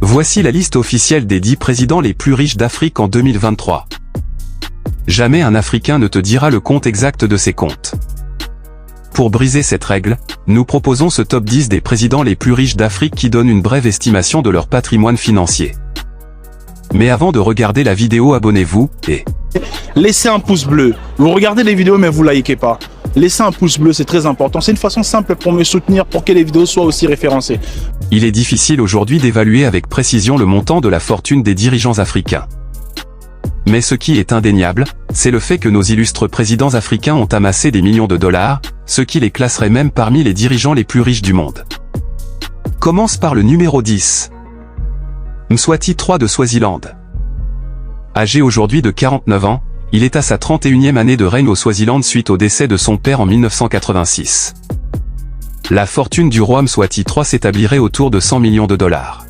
Voici la liste officielle des 10 présidents les plus riches d'Afrique en 2023. Jamais un Africain ne te dira le compte exact de ses comptes. Pour briser cette règle, nous proposons ce top 10 des présidents les plus riches d'Afrique qui donne une brève estimation de leur patrimoine financier. Mais avant de regarder la vidéo, abonnez-vous et laissez un pouce bleu. Vous regardez les vidéos mais vous likez pas. Laissez un pouce bleu, c'est très important. C'est une façon simple pour me soutenir, pour que les vidéos soient aussi référencées. Il est difficile aujourd'hui d'évaluer avec précision le montant de la fortune des dirigeants africains. Mais ce qui est indéniable, c'est le fait que nos illustres présidents africains ont amassé des millions de dollars, ce qui les classerait même parmi les dirigeants les plus riches du monde. Commence par le numéro 10. Mswati III de Swaziland. Âgé aujourd'hui de 49 ans, il est à sa 31e année de règne au Swaziland suite au décès de son père en 1986. La fortune du roi Mswati III s'établirait autour de 100 millions de dollars.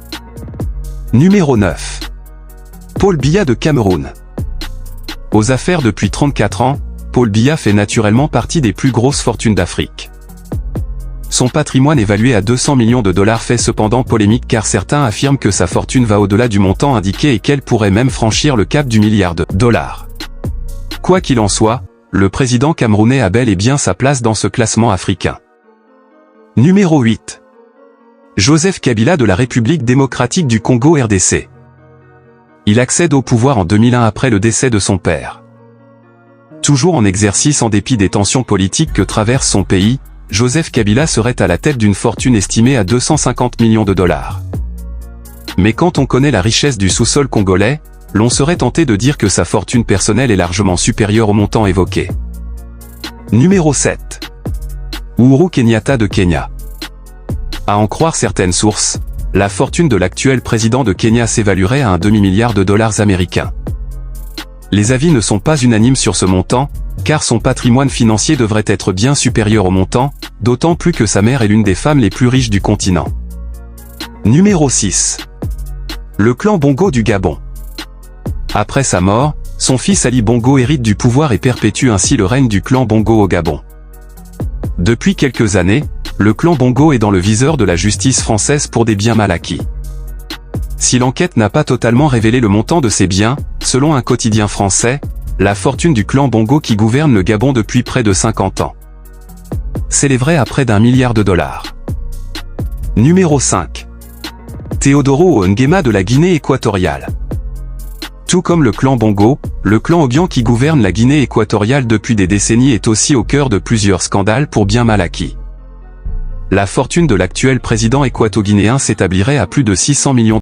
Numéro 9. Paul Biya de Cameroun. Aux affaires depuis 34 ans, Paul Biya fait naturellement partie des plus grosses fortunes d'Afrique. Son patrimoine évalué à 200 millions de dollars fait cependant polémique car certains affirment que sa fortune va au-delà du montant indiqué et qu'elle pourrait même franchir le cap du milliard de dollars. Quoi qu'il en soit, le président camerounais a bel et bien sa place dans ce classement africain. Numéro 8. Joseph Kabila de la République démocratique du Congo RDC. Il accède au pouvoir en 2001 après le décès de son père. Toujours en exercice en dépit des tensions politiques que traverse son pays, Joseph Kabila serait à la tête d'une fortune estimée à 250 millions de dollars. Mais quand on connaît la richesse du sous-sol congolais, l'on serait tenté de dire que sa fortune personnelle est largement supérieure au montant évoqué. Numéro 7. Uhuru Kenyatta de Kenya. À en croire certaines sources, la fortune de l'actuel président de Kenya s'évaluerait à un demi-milliard de dollars américains. Les avis ne sont pas unanimes sur ce montant, car son patrimoine financier devrait être bien supérieur au montant, d'autant plus que sa mère est l'une des femmes les plus riches du continent. Numéro 6. Le clan Bongo du Gabon. Après sa mort, son fils Ali Bongo hérite du pouvoir et perpétue ainsi le règne du clan Bongo au Gabon. Depuis quelques années, le clan Bongo est dans le viseur de la justice française pour des biens mal acquis. Si l'enquête n'a pas totalement révélé le montant de ces biens, selon un quotidien français, la fortune du clan Bongo qui gouverne le Gabon depuis près de 50 ans s'élèverait à près d'1 milliard de dollars. Numéro 5. Teodoro Nguema de la Guinée équatoriale. Tout comme le clan Bongo, le clan Obiang qui gouverne la Guinée équatoriale depuis des décennies est aussi au cœur de plusieurs scandales pour biens mal acquis. La fortune de l'actuel président équato-guinéen s'établirait à plus de 600 millions